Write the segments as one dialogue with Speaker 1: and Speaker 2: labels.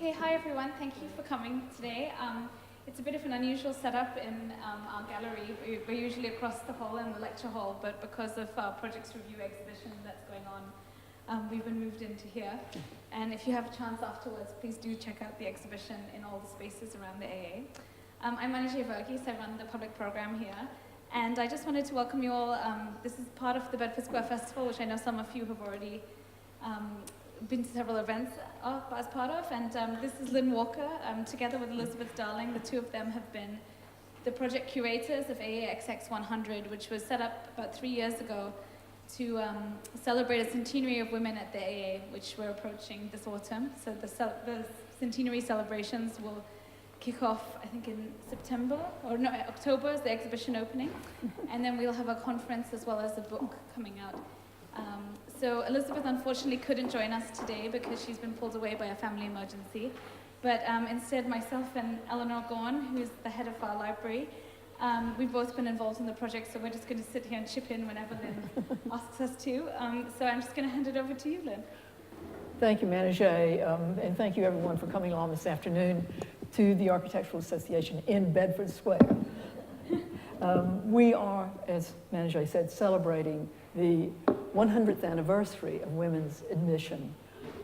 Speaker 1: Okay, hi everyone. Thank you for coming today. It's a bit of an unusual setup in our gallery. We're usually across the hall in the lecture hall, but because of our Projects Review exhibition that's going on, we've been moved into here. And if you have a chance afterwards, please do check out the exhibition in all the spaces around the AA. I'm Shea, I run the public program here. And I just wanted to welcome you all. This is part of the Bedford Square Festival, which I know some of you have already been to several events as part of, and this is Lynne Walker, together with Elizabeth Darling. The two of them have been the project curators of AAXX 100, which was set up about 3 years ago to celebrate a centenary of women at the AA, which we're approaching this autumn. So the centenary celebrations will kick off, I think, in September, or no, October is the exhibition opening, and then we'll have a conference as well as a book coming out. So Elizabeth unfortunately couldn't join us today because she's been pulled away by a family emergency. But instead, myself and Eleanor Gorn, who's the head of our library, we've both been involved in the project, so we're just going to sit here and chip in whenever Lynne asks us to. So I'm just going to hand it over to you, Lynne.
Speaker 2: Thank you, Shea, and thank you everyone for coming along this afternoon to the Architectural Association in Bedford Square. We are, as Shea said, celebrating the 100th anniversary of women's admission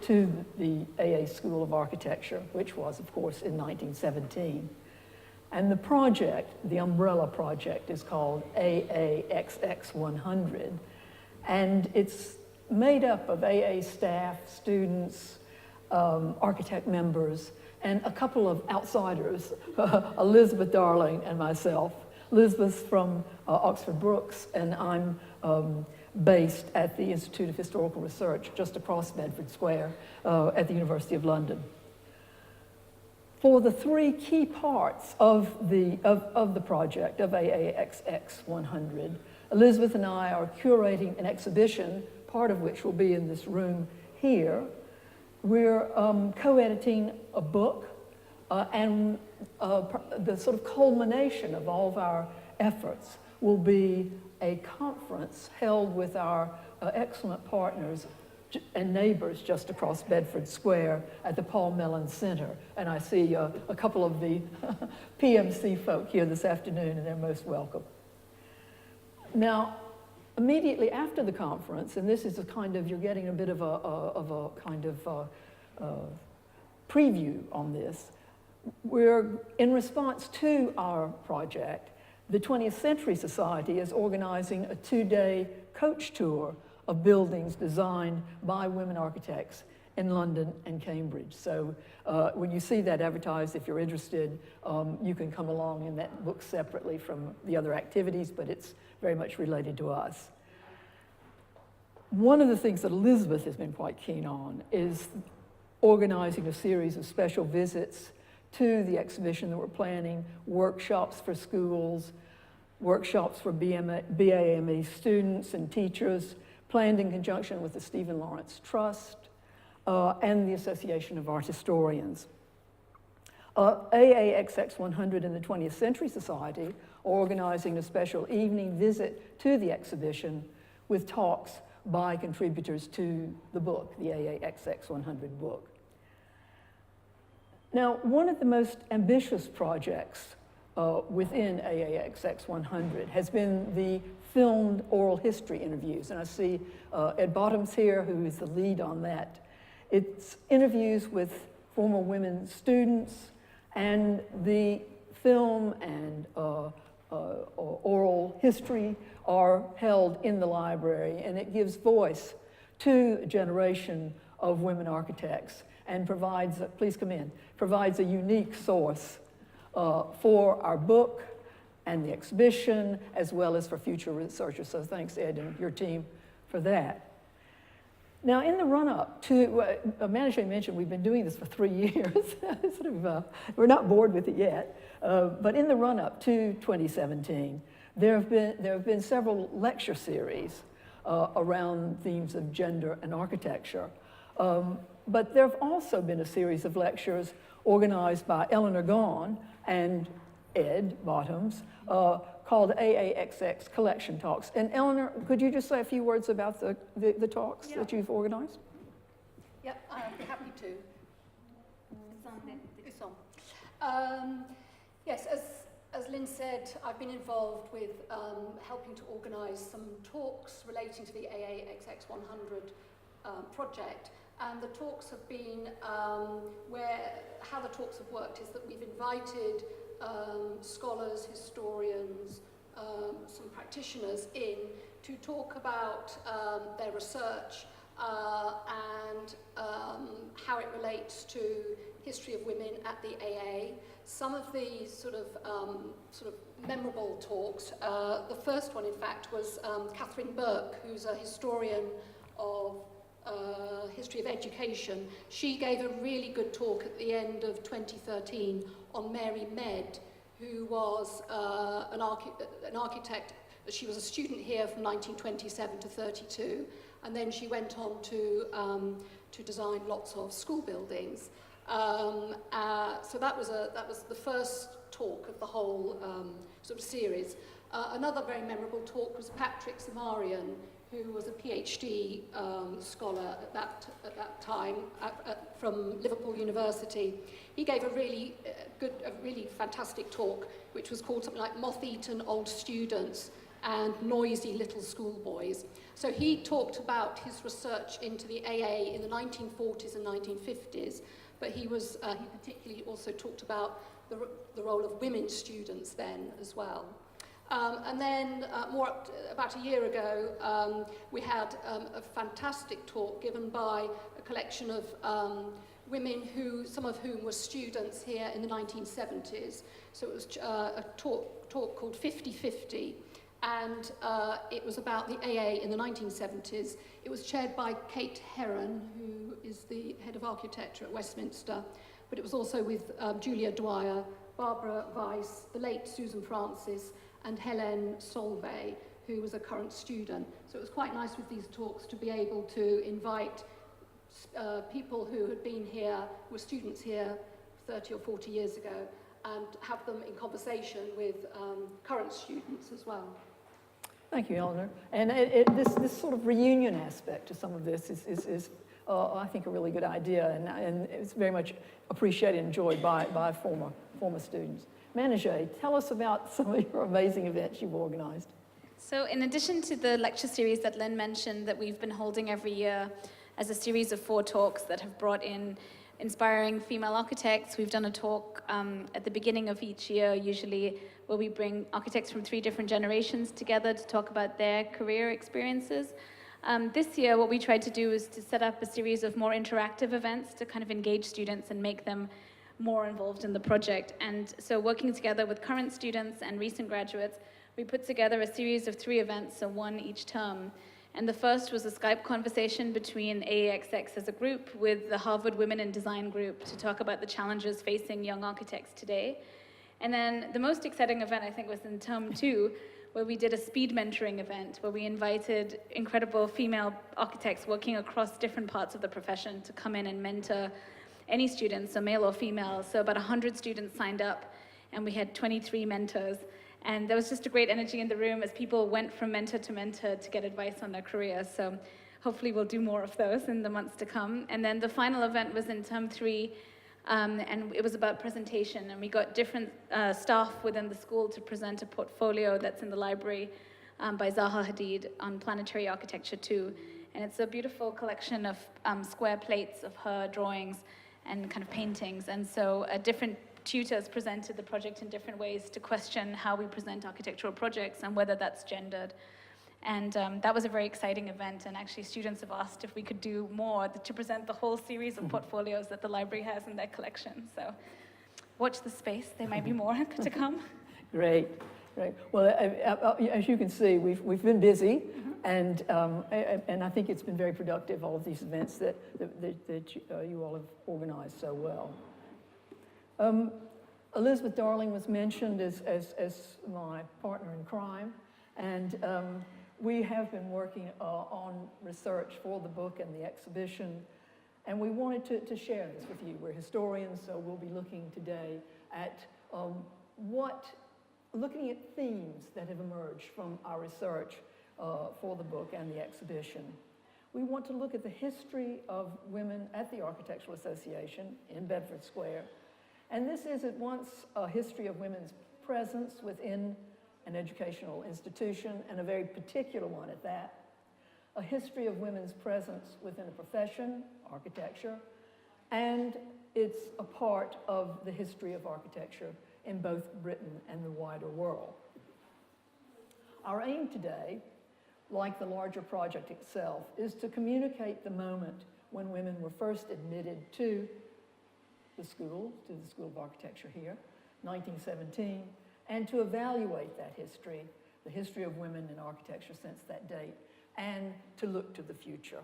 Speaker 2: to the AA School of Architecture, which was, of course, in 1917. And the project, the umbrella project, is called AAXX 100. And it's made up of AA staff, students, architect members, and a couple of outsiders, Elizabeth Darling and myself. Elizabeth's from Oxford Brookes, and I'm based at the Institute of Historical Research just across Bedford Square at the University of London. For the three key parts of the project of AAXX 100, Elizabeth and I are curating an exhibition, part of which will be in this room here. We're co-editing a book, and the sort of culmination of all of our efforts will be a conference held with our excellent partners and neighbors just across Bedford Square at the Paul Mellon Centre. And I see a couple of the PMC folk here this afternoon, and they're most welcome. Now, immediately after the conference, and this is a kind of, you're getting a bit of a kind of preview on this, we're, in response to our project, the 20th Century Society is organizing a 2-day coach tour of buildings designed by women architects in London and Cambridge. So when you see that advertised, if you're interested, you can come along, and that book's separately from the other activities, but it's very much related to us. One of the things that Elizabeth has been quite keen on is organizing a series of special visits to the exhibition that we're planning, workshops for schools, workshops for BAME students and teachers, planned in conjunction with the Stephen Lawrence Trust and the Association of Art Historians. AAXX 100 and the 20th Century Society are organizing a special evening visit to the exhibition with talks by contributors to the book, the AAXX 100 book. Now, one of the most ambitious projects within AAXX 100 has been the filmed oral history interviews. And I see Ed Bottoms here, who is the lead on that. It's interviews with former women students, and the film and oral history are held in the library, and it gives voice to a generation of women architects and provides, please come in, provides a unique source for our book and the exhibition, as well as for future researchers. So thanks, Ed, and your team for that. Now, in the run-up to, Shea mentioned we've been doing this for 3 years. We're not bored with it yet. But in the run-up to 2017, there have been several lecture series around themes of gender and architecture. But there have also been a series of lectures organized by Eleanor Gorn and Ed Bottoms called AAXX Collection Talks. And Eleanor, could you just say a few words about the talks that you've organized?
Speaker 3: Yep, I'm happy to. It's on. Yes, as Lynne said, I've been involved with helping to organise some talks relating to the AAXX100 project. And the talks have been, how the talks have worked is that we've invited scholars, historians, some practitioners in to talk about their research and how it relates to history of women at the AA. Some of the sort of memorable talks, the first one in fact was Catherine Burke, who's a historian of history of education. She gave a really good talk at the end of 2013 on Mary Mead, who was an architect. She was a student here from 1927 to 32, and then she went on to design lots of school buildings. So that was the first talk of the whole sort of series. Another very memorable talk was Patrick Zamarian, who was a PhD scholar at that time from Liverpool University. He gave a really fantastic talk, which was called something like Moth-Eaten Old Students and Noisy Little Schoolboys. So he talked about his research into the AA in the 1940s and 1950s, but he particularly also talked about the role of women students then as well. And then about a year ago, we had a fantastic talk given by a collection of women some of whom were students here in the 1970s. So it was a talk called 50-50, and it was about the AA in the 1970s. It was chaired by Kate Heron, who is the head of architecture at Westminster, but it was also with Julia Dwyer, Barbara Weiss, the late Susan Francis, and Helen Solvay, who was a current student. So it was quite nice with these talks to be able to invite people who had been here, were students here 30 or 40 years ago, and have them in conversation with current students as well.
Speaker 2: Thank you, Eleanor. And this sort of reunion aspect to some of this is I think, a really good idea, and it's very much appreciated and enjoyed by former students. Manager, tell us about some of your amazing events you've organised.
Speaker 1: So in addition to the lecture series that Lynne mentioned that we've been holding every year as a series of 4 talks that have brought in inspiring female architects, we've done a talk at the beginning of each year, usually, where we bring architects from 3 different generations together to talk about their career experiences. This year, what we tried to do is to set up a series of more interactive events to kind of engage students and make them more involved in the project. And so working together with current students and recent graduates, we put together a series of 3 events, so 1 each term. And the first was a Skype conversation between AAXX as a group with the Harvard Women in Design group to talk about the challenges facing young architects today. And then the most exciting event, I think, was in term 2, where we did a speed mentoring event, where we invited incredible female architects working across different parts of the profession to come in and mentor any students, so male or female. So about 100 students signed up, and we had 23 mentors. And there was just a great energy in the room as people went from mentor to get advice on their career. So hopefully we'll do more of those in the months to come. And then the final event was in term 3, and it was about presentation. And we got different staff within the school to present a portfolio that's in the library by Zaha Hadid on planetary architecture 2. And it's a beautiful collection of square plates of her drawings and kind of paintings. And so different tutors presented the project in different ways to question how we present architectural projects and whether that's gendered. And that was a very exciting event, and actually students have asked if we could do more to present the whole series of portfolios that the library has in their collection. So watch the space, there might be more to come.
Speaker 2: Great. Well, as you can see, we've been busy, and I think it's been very productive, all of these events that you all have organised so well. Elizabeth Darling was mentioned as my partner in crime, and we have been working on research for the book and the exhibition, and we wanted to share this with you. We're historians, so we'll be looking today at looking at themes that have emerged from our research for the book and the exhibition. We want to look at the history of women at the Architectural Association in Bedford Square. And this is at once a history of women's presence within an educational institution, and a very particular one at that. A history of women's presence within a profession, architecture, and it's a part of the history of architecture in both Britain and the wider world. Our aim today, like the larger project itself, is to communicate the moment when women were first admitted to the School of Architecture here, 1917, and to evaluate that history, the history of women in architecture since that date, and to look to the future.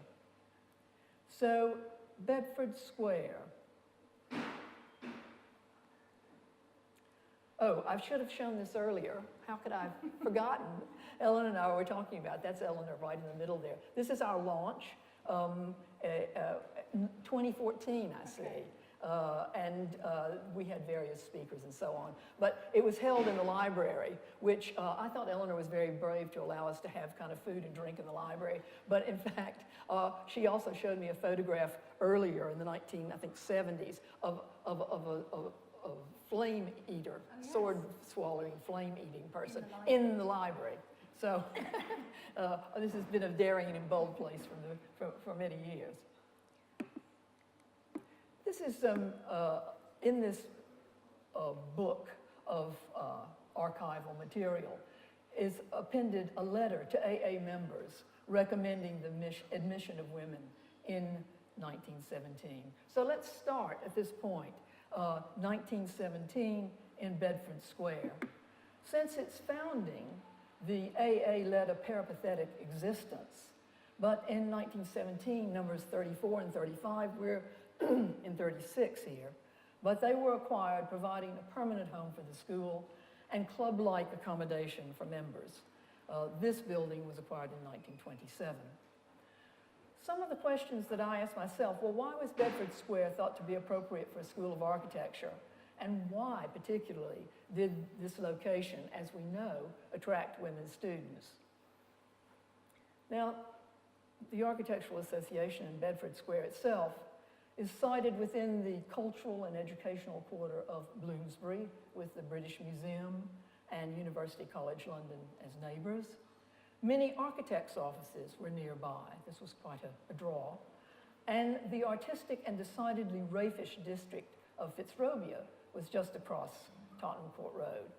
Speaker 2: So, Bedford Square. Oh, I should have shown this earlier. How could I have forgotten? Ellen and I were talking about, that's Eleanor right in the middle there. This is our launch, 2014, I see.
Speaker 1: Okay.
Speaker 2: We had various speakers and so on. But it was held in the library, which I thought Eleanor was very brave to allow us to have kind of food and drink in the library. But in fact, she also showed me a photograph earlier in the 1970s of a flame eater,
Speaker 1: Oh, yes.
Speaker 2: sword swallowing, flame eating person in the library. So this has been a daring and bold place for many years. This is in this book of archival material is appended a letter to AA members recommending the admission of women in 1917. So let's start at this point, 1917 in Bedford Square. Since its founding, the AA led a peripatetic existence, but in 1917, numbers 34 and 35, we're in 36 here, but they were acquired, providing a permanent home for the school and club-like accommodation for members. This building was acquired in 1927. Some of the questions that I asked myself, well, why was Bedford Square thought to be appropriate for a school of architecture? And why, particularly, did this location, as we know, attract women students? Now, the Architectural Association in Bedford Square itself is sited within the cultural and educational quarter of Bloomsbury, with the British Museum and University College London as neighbours. Many architects' offices were nearby. This was quite a draw. And the artistic and decidedly raffish district of Fitzrovia was just across Tottenham Court Road.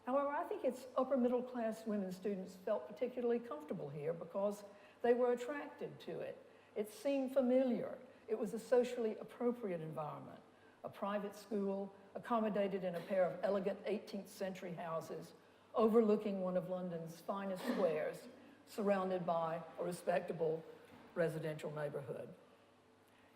Speaker 2: However, I think its upper middle class women students felt particularly comfortable here because they were attracted to it. It seemed familiar. It was a socially appropriate environment, a private school accommodated in a pair of elegant 18th century houses overlooking one of London's finest squares, surrounded by a respectable residential neighborhood.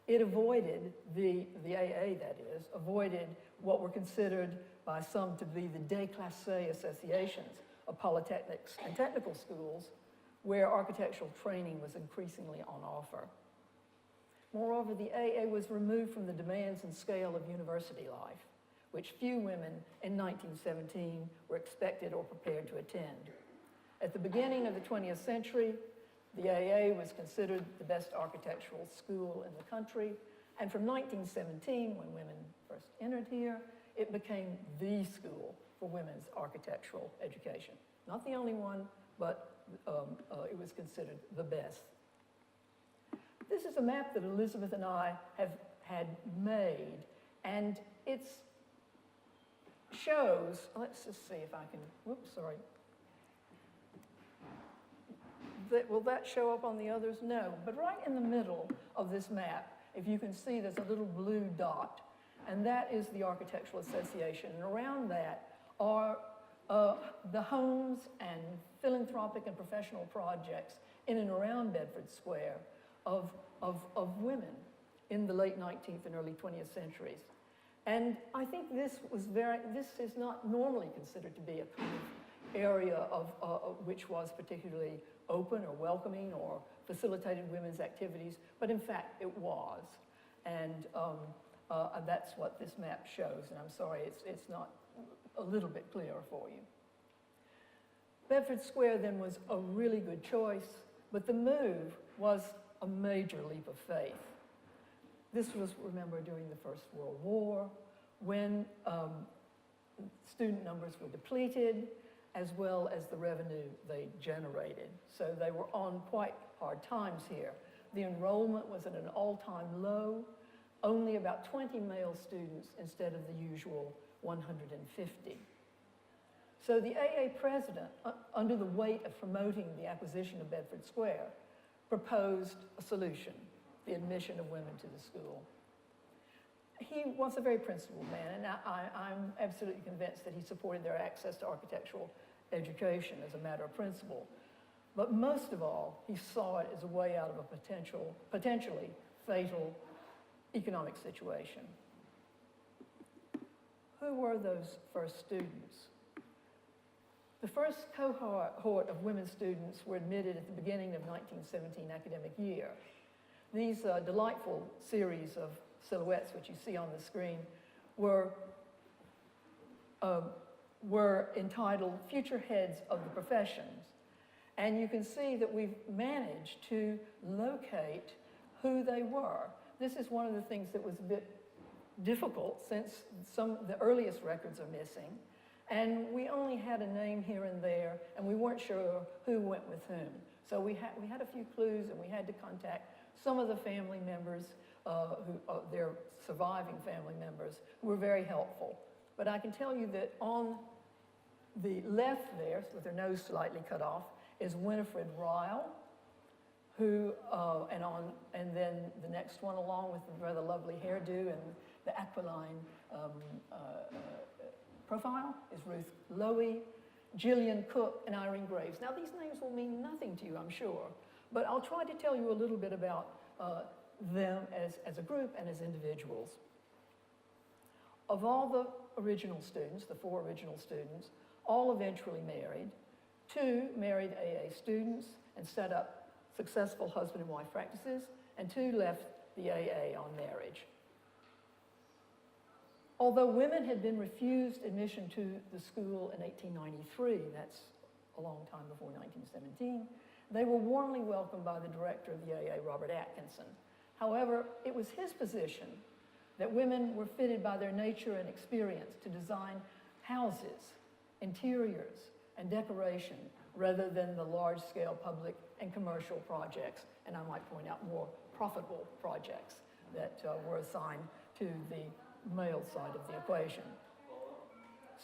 Speaker 2: It avoided, the AA that is, avoided what were considered by some to be the déclassé associations of polytechnics and technical schools where architectural training was increasingly on offer. Moreover, the AA was removed from the demands and scale of university life, which few women in 1917 were expected or prepared to attend. At the beginning of the 20th century, the AA was considered the best architectural school in the country, and from 1917, when women first entered here, it became the school for women's architectural education. Not the only one, but it was considered the best. This is a map that Elizabeth and I have had made, and it shows, let's just see if I can, whoops, sorry. Will that show up on the others? No, but right in the middle of this map, if you can see, there's a little blue dot, and that is the Architectural Association, and around that are the homes and philanthropic and professional projects in and around Bedford Square of women in the late 19th and early 20th centuries. And I think this is not normally considered to be a kind of area of which was particularly open or welcoming or facilitated women's activities, but in fact it was. And that's what this map shows, and I'm sorry it's not a little bit clearer for you. Bedford Square then was a really good choice. But the move was a major leap of faith. This was, remember, during the First World War, when student numbers were depleted, as well as the revenue they generated. So they were on quite hard times here. The enrollment was at an all-time low, only about 20 male students instead of the usual 150. So the AA president, under the weight of promoting the acquisition of Bedford Square, proposed a solution, the admission of women to the school. He was a very principled man, and I'm absolutely convinced that he supported their access to architectural education as a matter of principle. But most of all, he saw it as a way out of a potentially fatal economic situation. Who were those first students? The first cohort of women students were admitted at the beginning of 1917 academic year. These delightful series of silhouettes, which you see on the screen, were entitled Future Heads of the Professions. And you can see that we've managed to locate who they were. This is one of the things that was a bit difficult since the earliest records are missing. And we only had a name here and there, and we weren't sure who went with whom. So we had a few clues, and we had to contact some of the family members, their surviving family members, who were very helpful. But I can tell you that on the left there, with their nose slightly cut off, is Winifred Ryle, who, and then the next one along with the rather lovely hairdo and the aquiline profile is Ruth Lowy, Gillian Cook, and Irene Graves. Now, these names will mean nothing to you, I'm sure, but I'll try to tell you a little bit about them as a group and as individuals. Of all the original students, the 4 original students, all eventually married. 2 married AA students and set up successful husband and wife practices, and 2 left the AA on marriage. Although women had been refused admission to the school in 1893, that's a long time before 1917, they were warmly welcomed by the director of the AA, Robert Atkinson. However, it was his position that women were fitted by their nature and experience to design houses, interiors, and decoration rather than the large-scale public and commercial projects, and I might point out more profitable projects that were assigned to the male side of the equation.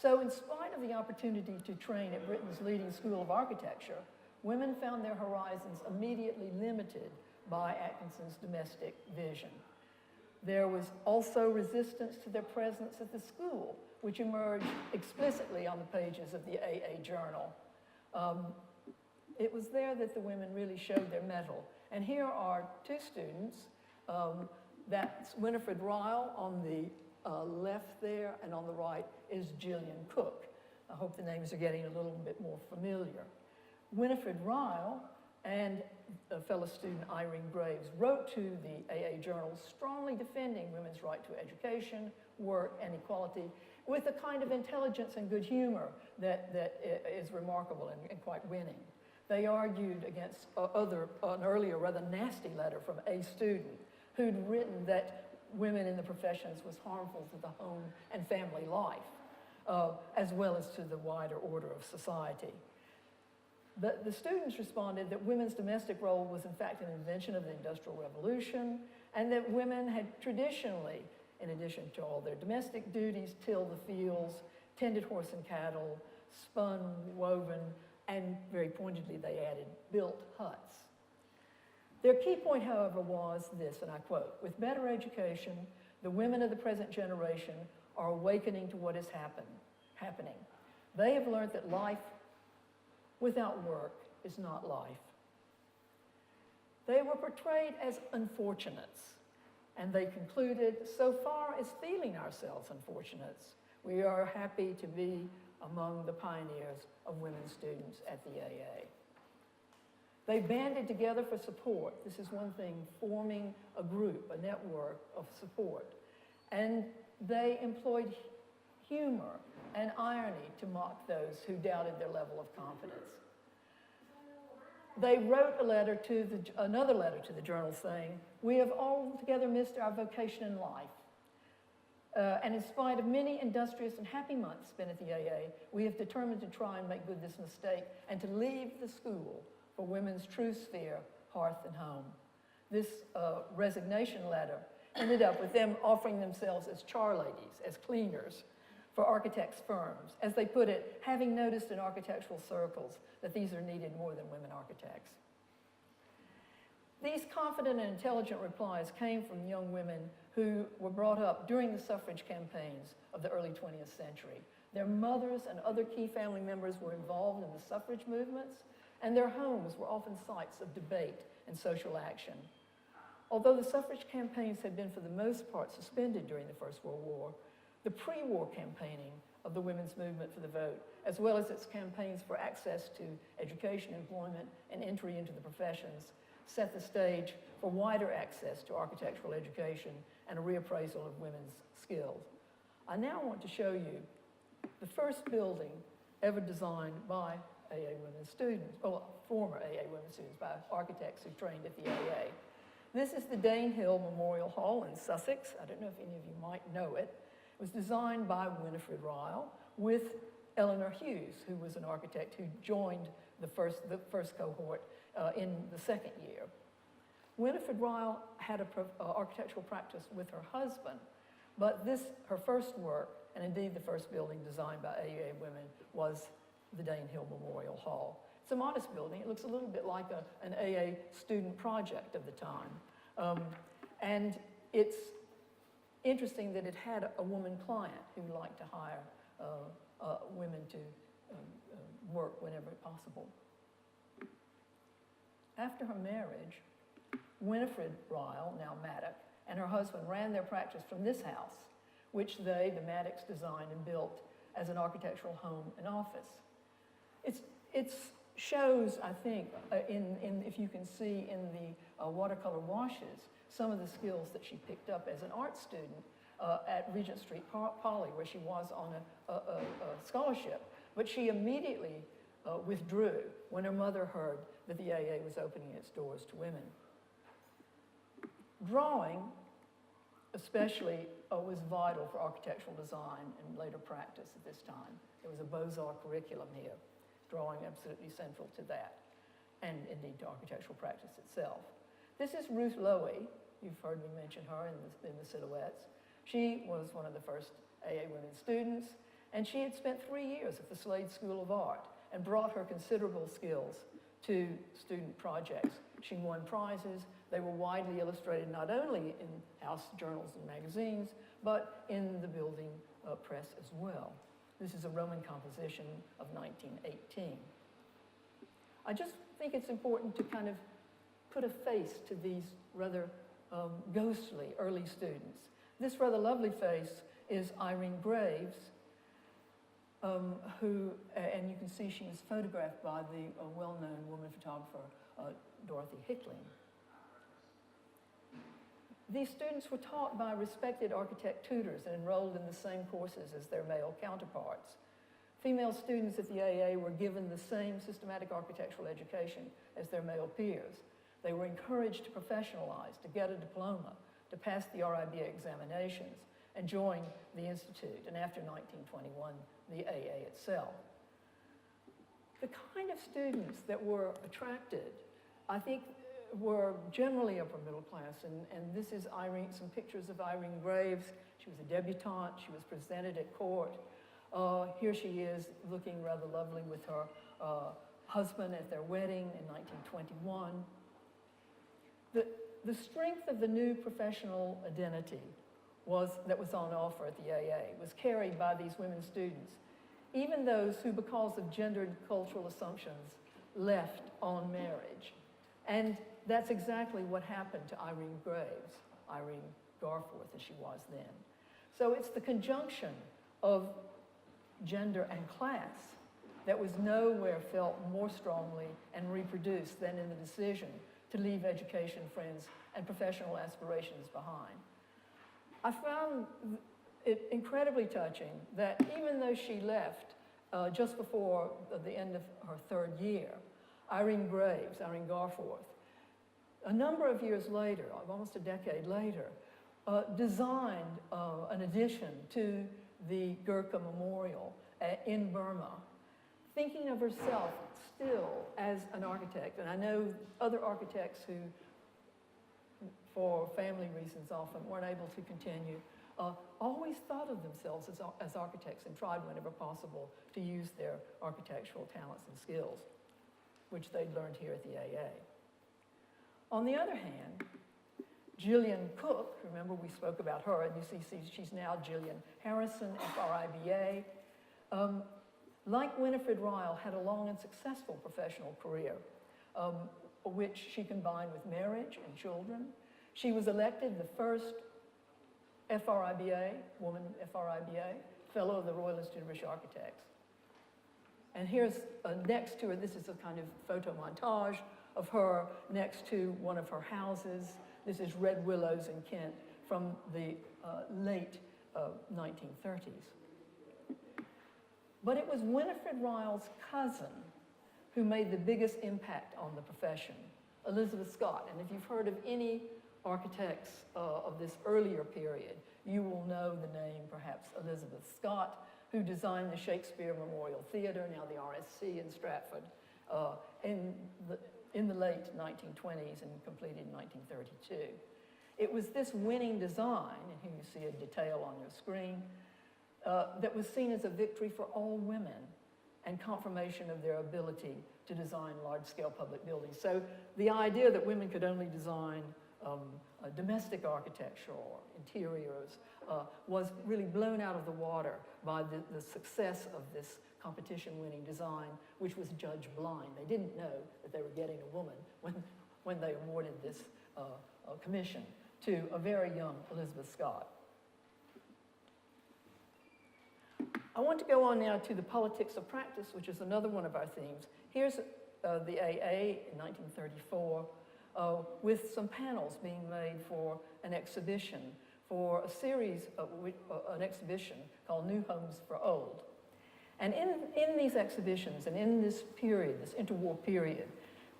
Speaker 2: So in spite of the opportunity to train at Britain's leading school of architecture, women found their horizons immediately limited by Atkinson's domestic vision. There was also resistance to their presence at the school, which emerged explicitly on the pages of the AA journal. It was there that the women really showed their mettle. And here are 2 students. That's Winifred Ryle on the left there, and on the right is Gillian Cook. I hope the names are getting a little bit more familiar. Winifred Ryle and a fellow student, Irene Graves, wrote to the AA journal strongly defending women's right to education, work, and equality with a kind of intelligence and good humor that is remarkable and quite winning. They argued against an earlier rather nasty letter from a student who'd written that women in the professions was harmful to the home and family life, as well as to the wider order of society. The students responded that women's domestic role was in fact an invention of the Industrial Revolution, and that women had traditionally, in addition to all their domestic duties, tilled the fields, tended horse and cattle, spun, woven, and very pointedly they added, built huts. Their key point, however, was this, and I quote, "With better education, the women of the present generation are awakening to what is happening. They have learned that life without work is not life." They were portrayed as unfortunates, and they concluded, "So far as feeling ourselves unfortunates, we are happy to be among the pioneers of women students at the AA." They banded together for support. This is one thing, forming a group, a network of support. And they employed humor and irony to mock those who doubted their level of confidence. they wrote another letter to the journal saying, "We have altogether missed our vocation in life. And in spite of many industrious and happy months spent at the AA, we have determined to try and make good this mistake and to leave the school for women's true sphere, hearth and home." This resignation letter ended up with them offering themselves as char ladies, as cleaners, for architects' firms. As they put it, having noticed in architectural circles that these are needed more than women architects. These confident and intelligent replies came from young women who were brought up during the suffrage campaigns of the early 20th century. Their mothers and other key family members were involved in the suffrage movements, and their homes were often sites of debate and social action. Although the suffrage campaigns had been for the most part suspended during the First World War, the pre-war campaigning of the women's movement for the vote, as well as its campaigns for access to education, employment, and entry into the professions, set the stage for wider access to architectural education and a reappraisal of women's skills. I now want to show you the first building ever designed by AA women students, or former AA women students, by architects who trained at the AA. This is the Danehill Memorial Hall in Sussex. I don't know if any of you might know it. It was designed by Winifred Ryle with Eleanor Hughes, who was an architect who joined the first cohort in the second year. Winifred Ryle had an architectural practice with her husband, but her first work, and indeed the first building designed by AA women, was the Danehill Memorial Hall. It's a modest building. It looks a little bit like an AA student project of the time. And it's interesting that it had a woman client who liked to hire women to work whenever possible. After her marriage, Winifred Ryle, now Maddock, and her husband ran their practice from this house, which they, the Maddocks, designed and built as an architectural home and office. It shows, I think, if you can see in the watercolor washes, some of the skills that she picked up as an art student at Regent Street Poly, where she was on a scholarship. But she immediately withdrew when her mother heard that the AA was opening its doors to women. Drawing, especially, was vital for architectural design and later practice at this time. There was a Beaux-Arts curriculum here, drawing absolutely central to that, and indeed to architectural practice itself. This is Ruth Lowy. You've heard me mention her in the silhouettes. She was one of the first AA women students, and she had spent 3 years at the Slade School of Art and brought her considerable skills to student projects. She won prizes. They were widely illustrated not only in house journals and magazines, but in the building press as well. This is a Roman composition of 1918. I just think it's important to kind of put a face to these rather ghostly early students. This rather lovely face is Irene Graves, who, and you can see she was photographed by the well-known woman photographer, Dorothy Hickling. These students were taught by respected architect tutors and enrolled in the same courses as their male counterparts. Female students at the AA were given the same systematic architectural education as their male peers. They were encouraged to professionalize, to get a diploma, to pass the RIBA examinations, and join the Institute, and after 1921, the AA itself. The kind of students that were attracted, I think, were generally upper middle class, and this is Irene, some pictures of Irene Graves. She was a debutante. She was presented at court. Here she is looking rather lovely with her husband at their wedding in 1921. The strength of the new professional identity that was on offer at the AA was carried by these women students, even those who, because of gendered cultural assumptions, left on marriage. And that's exactly what happened to Irene Graves, Irene Garforth as she was then. So it's the conjunction of gender and class that was nowhere felt more strongly and reproduced than in the decision to leave education, friends, and professional aspirations behind. I found it incredibly touching that even though she left just before the end of her third year, Irene Garforth, a number of years later, almost a decade later, designed an addition to the Gurkha Memorial in Burma, thinking of herself still as an architect. And I know other architects who, for family reasons often, weren't able to continue, always thought of themselves as architects and tried whenever possible to use their architectural talents and skills, which they'd learned here at the AA. On the other hand, Gillian Cook, remember we spoke about her, and you see she's now Gillian Harrison, FRIBA, like Winifred Ryle, had a long and successful professional career, which she combined with marriage and children. She was elected the first FRIBA, woman FRIBA, Fellow of the Royal Institute of British Architects. And here's next to her, this is a kind of photo montage of her next to one of her houses. This is Red Willows in Kent from the late 1930s. But it was Winifred Ryle's cousin who made the biggest impact on the profession, Elizabeth Scott. And if you've heard of any architects of this earlier period, you will know the name, perhaps, Elizabeth Scott, who designed the Shakespeare Memorial Theatre, now the RSC in Stratford, in the late 1920s and completed in 1932. It was this winning design, and here you see a detail on your screen, that was seen as a victory for all women and confirmation of their ability to design large-scale public buildings. So the idea that women could only design domestic architecture or interiors was really blown out of the water by the success of this competition-winning design, which was judged blind. They didn't know that they were getting a woman when they awarded this commission to a very young Elizabeth Scott. I want to go on now to the politics of practice, which is another one of our themes. Here's the AA in 1934 with some panels being made for an exhibition, for a series of an exhibition called New Homes for Old. And in these exhibitions and in this period, this interwar period,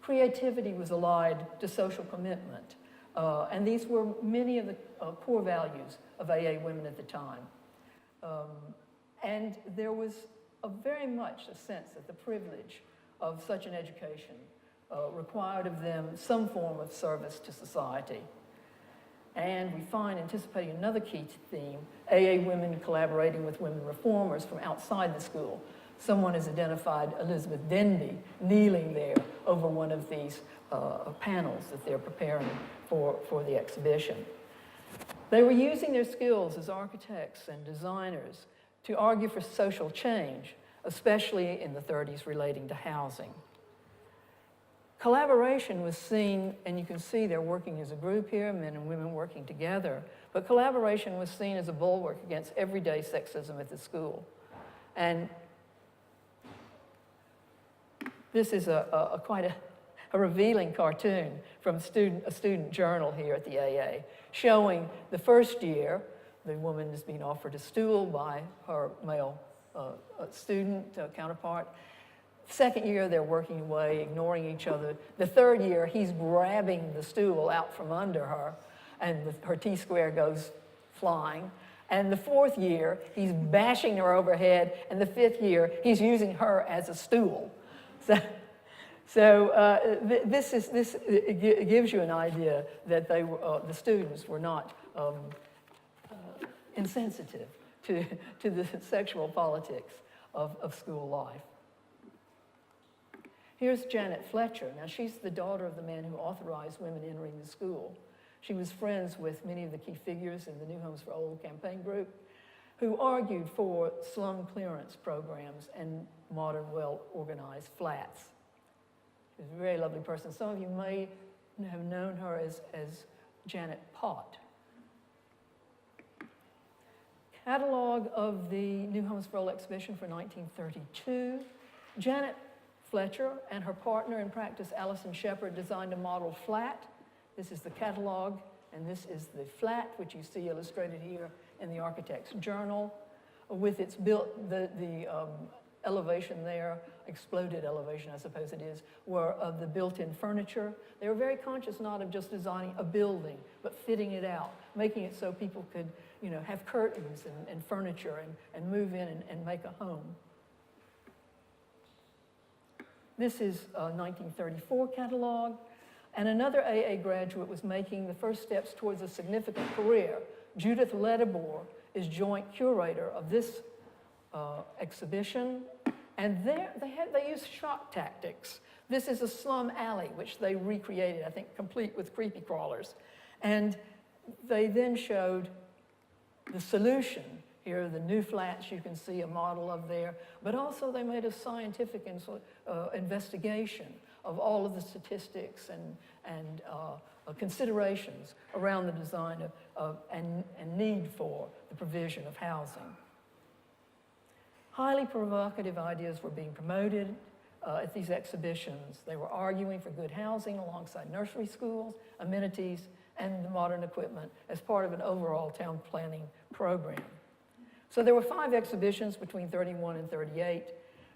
Speaker 2: creativity was allied to social commitment. And these were many of the core values of AA women at the time. And there was very much a sense that the privilege of such an education required of them some form of service to society. And we find, anticipating another key theme, AA women collaborating with women reformers from outside the school. Someone has identified Elizabeth Denby kneeling there over one of these panels that they're preparing for the exhibition. They were using their skills as architects and designers to argue for social change, especially in the 30s relating to housing. Collaboration was seen, and you can see they're working as a group here, men and women working together, but collaboration was seen as a bulwark against everyday sexism at the school. And this is quite a revealing cartoon from a student journal here at the AA, showing the first year, the woman is being offered a stool by her male student counterpart. Second year, they're working away, ignoring each other. The third year, he's grabbing the stool out from under her, and her T-square goes flying. And the fourth year, he's bashing her overhead, and the fifth year, he's using her as a stool. So it gives you an idea that the students were not insensitive to the sexual politics of school life. Here's Janet Fletcher. Now, she's the daughter of the man who authorized women entering the school. She was friends with many of the key figures in the New Homes for Old campaign group, who argued for slum clearance programs and modern, well-organized flats. She was a very lovely person. Some of you may have known her as Janet Pott. Catalog of the New Homes for Old exhibition for 1932. Janet Fletcher and her partner in practice, Allison Shepard, designed a model flat. This is the catalog, and this is the flat, which you see illustrated here in the Architect's Journal, with its elevation there, exploded elevation, I suppose it is, were of the built-in furniture. They were very conscious not of just designing a building, but fitting it out, making it so people could, you know, have curtains and furniture and move in and make a home. This is a 1934 catalog, and another AA graduate was making the first steps towards a significant career. Judith Letter War is joint curator of this exhibition, and there they use shock tactics. This is a slum alley, which they recreated, I think, complete with creepy crawlers. And they then showed the solution. Here are the new flats you can see a model of there, but also they made a scientific investigation of all of the statistics and considerations around the design and need for the provision of housing. Highly provocative ideas were being promoted at these exhibitions. They were arguing for good housing alongside nursery schools, amenities, and the modern equipment as part of an overall town planning program. So there were 5 exhibitions between 31 and 38,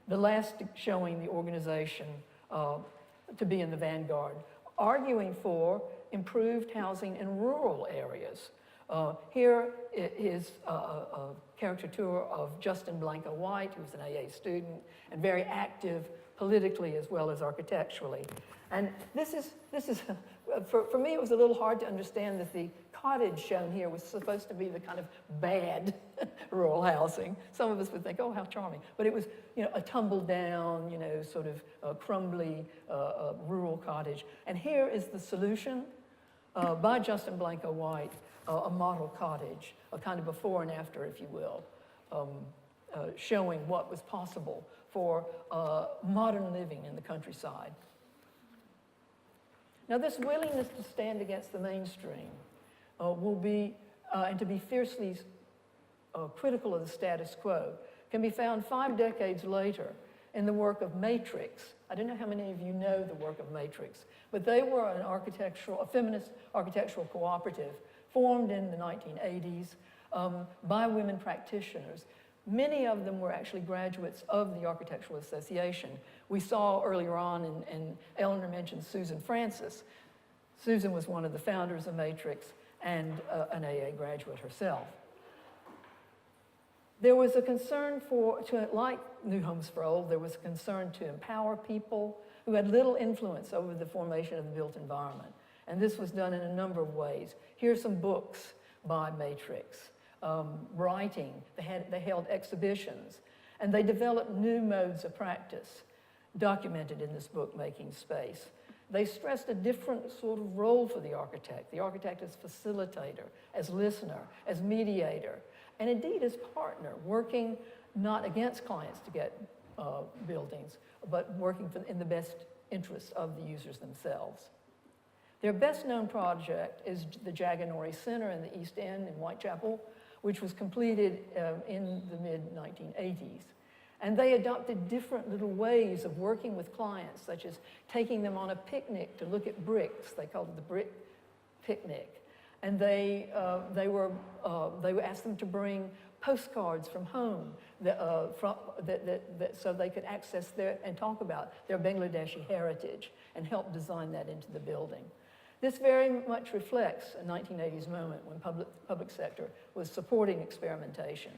Speaker 2: the last showing the organization to be in the vanguard, arguing for improved housing in rural areas. Here is a caricature of Justin Blanco White, who was an AA student and very active politically as well as architecturally. And this is for me, it was a little hard to understand that the cottage shown here was supposed to be the kind of bad rural housing. Some of us would think, oh, how charming. But it was, you know, a tumble down, you know, sort of crumbly rural cottage. And here is the solution by Justin Blanco White, a model cottage, a kind of before and after, if you will, showing what was possible for modern living in the countryside. Now, this willingness to stand against the mainstream will be, and to be fiercely critical of the status quo, can be found 5 decades later in the work of Matrix. I don't know how many of you know the work of Matrix, but they were a feminist architectural cooperative formed in the 1980s by women practitioners. Many of them were actually graduates of the Architectural Association. We saw earlier on, and Eleanor mentioned Susan Francis. Susan was one of the founders of Matrix and an AA graduate herself. There was a concern like New Homes for Old, there was a concern to empower people who had little influence over the formation of the built environment. And this was done in a number of ways. Here's some books by Matrix. Writing, they held exhibitions, and they developed new modes of practice documented in this book-making space. They stressed a different sort of role for the architect as facilitator, as listener, as mediator, and indeed as partner, working not against clients to get buildings, but working in the best interests of the users themselves. Their best-known project is the Jaganori Centre in the East End in Whitechapel, which was completed in the mid-1980s. And they adopted different little ways of working with clients, such as taking them on a picnic to look at bricks. They called it the brick picnic. And they asked them to bring postcards from home so they could access and talk about their Bangladeshi heritage and help design that into the building. This very much reflects a 1980s moment when public sector was supporting experimentation.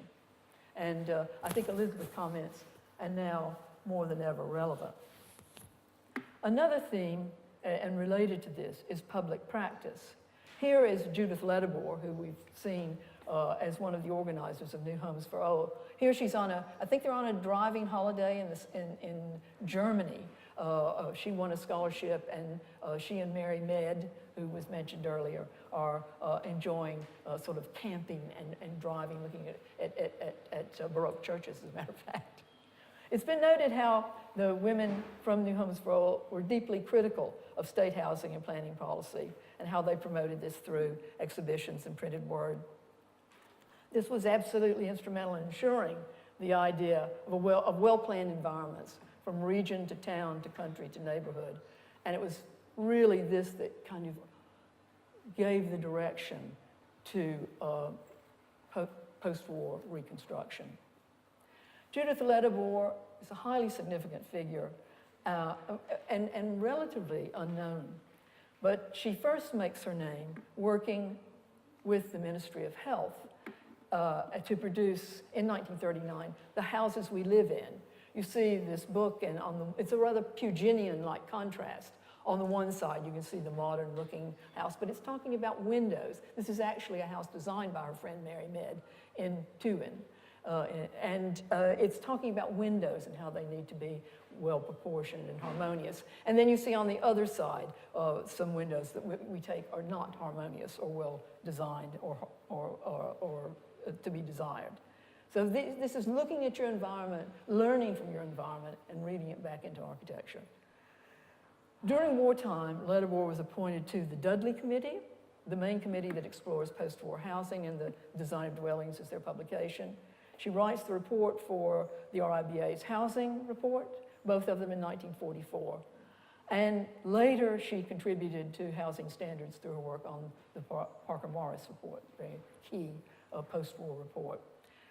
Speaker 2: And I think Elizabeth comments, and now more than ever relevant. Another theme, and related to this, is public practice. Here is Judith Letter War, who we've seen as one of the organizers of New Homes for Old. Here she's I think they're on a driving holiday in Germany. She won a scholarship, and she and Mary Mead, who was mentioned earlier, are enjoying sort of camping and driving, looking at Baroque churches, as a matter of fact. It's been noted how the women from New Homes for All were deeply critical of state housing and planning policy, and how they promoted this through exhibitions and printed word. This was absolutely instrumental in ensuring the idea of well-planned environments, from region to town to country to neighborhood. And it was really this that kind of gave the direction to post-war reconstruction. Judith Letter War is a highly significant figure and relatively unknown. But she first makes her name working with the Ministry of Health to produce, in 1939, The Houses We Live In. You see this book, and it's a rather Puginian-like contrast. On the one side, you can see the modern-looking house, but it's talking about windows. This is actually a house designed by her friend Mary Mead in Tuin. It's talking about windows and how they need to be well-proportioned and harmonious. And then you see on the other side some windows that we take are not harmonious or well-designed or to be desired. So this is looking at your environment, learning from your environment, and reading it back into architecture. During wartime, Letter War was appointed to the Dudley Committee, the main committee that explores post-war housing and the design of dwellings as their publication. She writes the report for the RIBA's housing report, both of them in 1944. And later, she contributed to housing standards through her work on the Parker-Morris report, very key post-war report.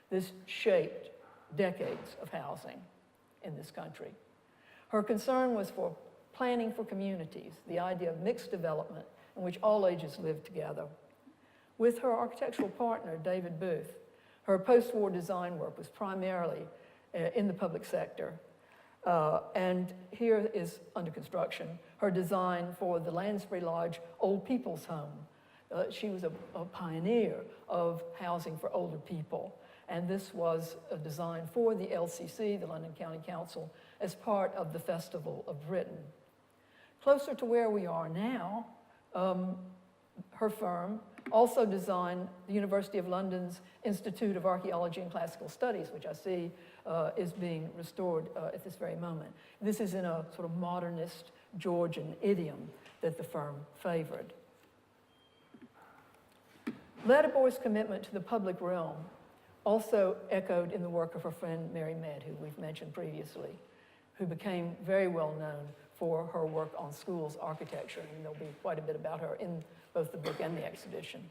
Speaker 2: This shaped decades of housing in this country. Her concern was for planning for communities, the idea of mixed development in which all ages live together. With her architectural partner, David Booth, her post-war design work was primarily in the public sector. And here is under construction her design for the Lansbury Lodge Old People's Home. She was a pioneer of housing for older people. And this was a design for the LCC, the London County Council, as part of the Festival of Britain. Closer to where we are now, her firm also designed the University of London's Institute of Archaeology and Classical Studies, which I see is being restored at this very moment. This is in a sort of modernist Georgian idiom that the firm favored. Letter War's commitment to the public realm also echoed in the work of her friend Mary Mead, who we've mentioned previously, who became very well known for her work on schools architecture, and there'll be quite a bit about her in both the book and the exhibition.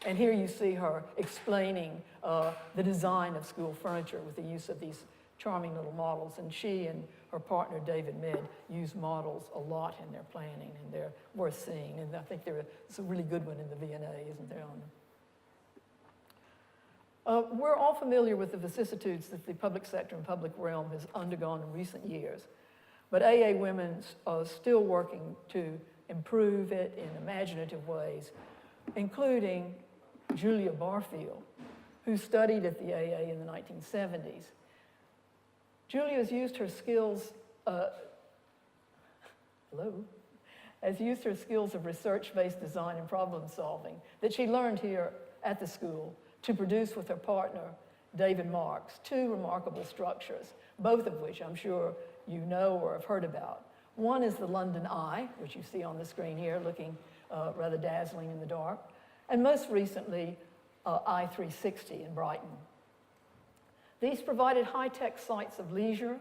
Speaker 2: And here you see her explaining the design of school furniture with the use of these charming little models, and she and her partner David Mead use models a lot in their planning, and they're worth seeing, and I think there's a really good one in the V&A, isn't there? We're all familiar with the vicissitudes that the public sector and public realm has undergone in recent years, but AA Women's still working to improve it in imaginative ways, including Julia Barfield, who studied at the AA in the 1970s. Julia has used her skills, has used her skills of research-based design and problem solving that she learned here at the school to produce with her partner, David Marks, two remarkable structures, both of which I'm sure you know or have heard about. One is the London Eye, which you see on the screen here, looking rather dazzling in the dark, and most recently, I-360 in Brighton. These provided high-tech sites of leisure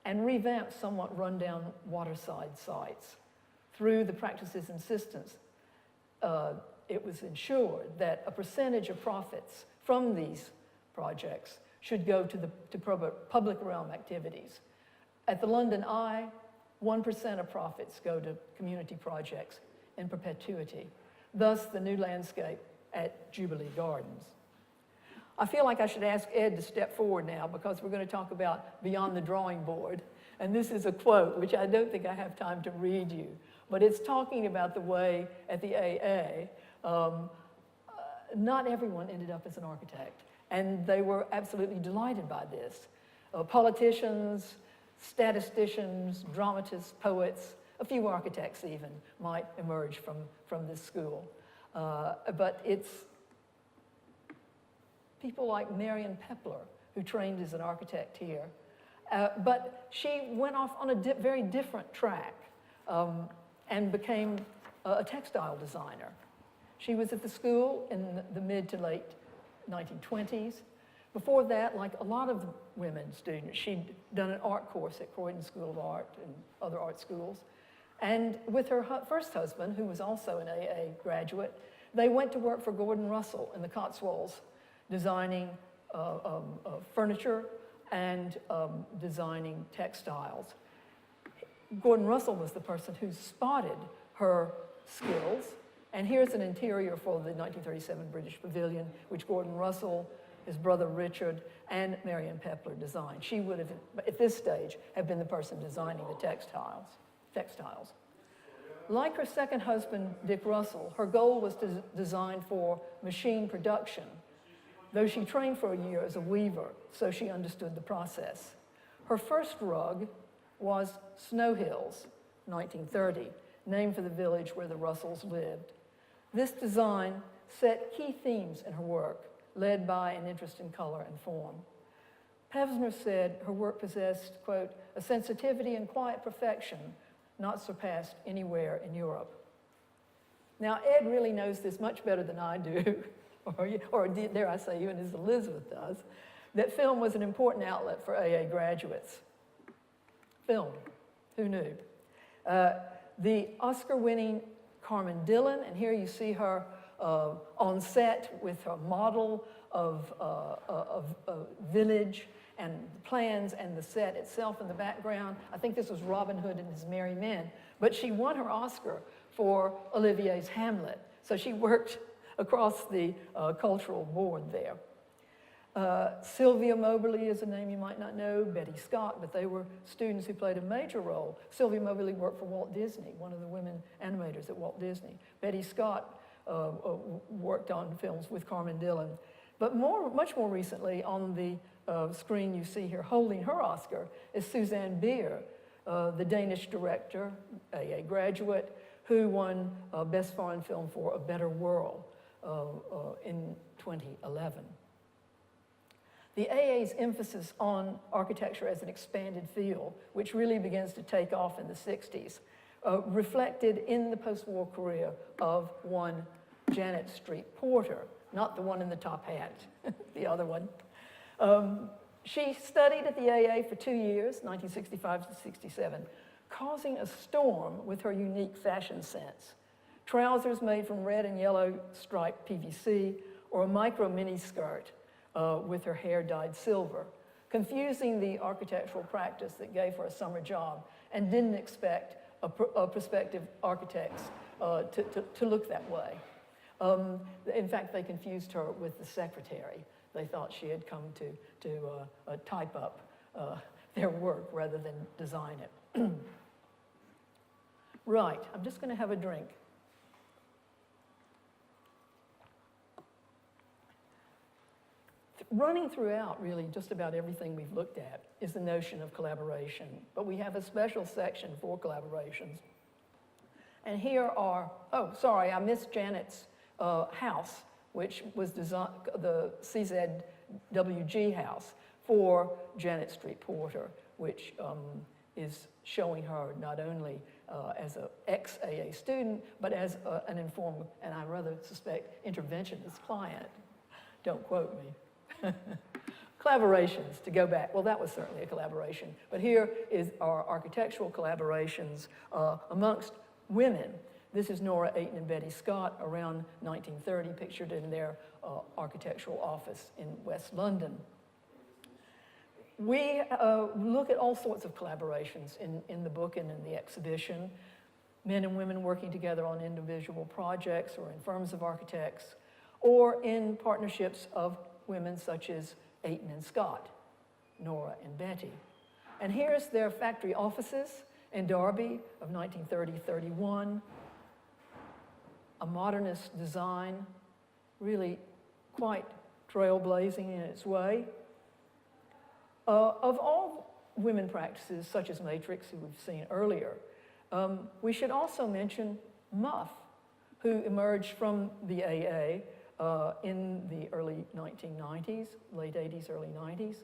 Speaker 2: and revamped somewhat run-down waterside sites. Through the practices and systems, it was ensured that a percentage of profits from these projects should go to public realm activities. At the London Eye, 1% of profits go to community projects in perpetuity, thus the new landscape at Jubilee Gardens. I feel like I should ask Ed to step forward now because we're going to talk about Beyond the Drawing Board. And this is a quote, which I don't think I have time to read you, but it's talking about the way at the AA, not everyone ended up as an architect. And they were absolutely delighted by this. Politicians, statisticians, dramatists, poets, a few architects even might emerge from this school. But it's people like Marion Pepler, who trained as an architect here. But she went off on a very different track and became a textile designer. She was at the school in the mid to late 1920s. Before that, like a lot of the women students, she'd done an art course at Croydon School of Art and other art schools. And with her first husband, who was also an AA graduate, they went to work for Gordon Russell in the Cotswolds, designing furniture and designing textiles. Gordon Russell was the person who spotted her skills. And here's an interior for the 1937 British Pavilion, which Gordon Russell, his brother Richard, and Marion Pepler designed. She would have, at this stage, have been the person designing the textiles. Like her second husband, Dick Russell, her goal was to design for machine production, though she trained for a year as a weaver, so she understood the process. Her first rug was Snow Hills, 1930, named for the village where the Russells lived. This design set key themes in her work, led by an interest in color and form. Pevsner said her work possessed, quote, a sensitivity and quiet perfection not surpassed anywhere in Europe. Now, Ed really knows this much better than I do, or dare I say, even as Elizabeth does, that film was an important outlet for AA graduates. Film, who knew? The Oscar-winning Carmen Dillon, and here you see her on set with her model of village and plans and the set itself in the background. I think this was Robin Hood and his merry men, but she won her Oscar for Olivier's Hamlet, so she worked across the cultural board there. Sylvia Moberly is a name you might not know, Betty Scott, but they were students who played a major role. Sylvia Moberly worked for Walt Disney, one of the women animators at Walt Disney. Betty Scott worked on films with Carmen Dillon. But much more recently, on the screen you see here holding her Oscar is Suzanne Bier, the Danish director, a graduate, who won Best Foreign Film for A Better World in 2011. The AA's emphasis on architecture as an expanded field, which really begins to take off in the 60s, reflected in the post-war career of one Janet Street Porter, not the one in the top hat, the other one. She studied at the AA for 2 years, 1965 to 67, causing a storm with her unique fashion sense. Trousers made from red and yellow striped PVC, or a micro mini skirt with her hair dyed silver, confusing the architectural practice that gave her a summer job and didn't expect prospective architects to look that way. In fact, they confused her with the secretary. They thought she had come to type up their work rather than design it. Right, I'm just going to have a drink. Running throughout, really, just about everything we've looked at is the notion of collaboration, but we have a special section for collaborations. And here are, oh, sorry, I missed Janet's house, which was designed, the CZWG house for Janet Street Porter, which is showing her not only as an ex-AA student, but as an informed, and I rather suspect, interventionist client. Don't quote me. Collaborations, to go back. Well, that was certainly a collaboration. But here is our architectural collaborations amongst women. This is Nora Ayton and Betty Scott around 1930, pictured in their architectural office in West London. We look at all sorts of collaborations in the book and in the exhibition. Men and women working together on individual projects or in firms of architects, or in partnerships of women such as Ayton and Scott, Nora and Betty. And here's their factory offices in Derby of 1930-31, a modernist design, really quite trailblazing in its way. Of all women practices, such as Matrix, who we've seen earlier, we should also mention Muff, who emerged from the AA in the early 1990s, late 80s, early 90s.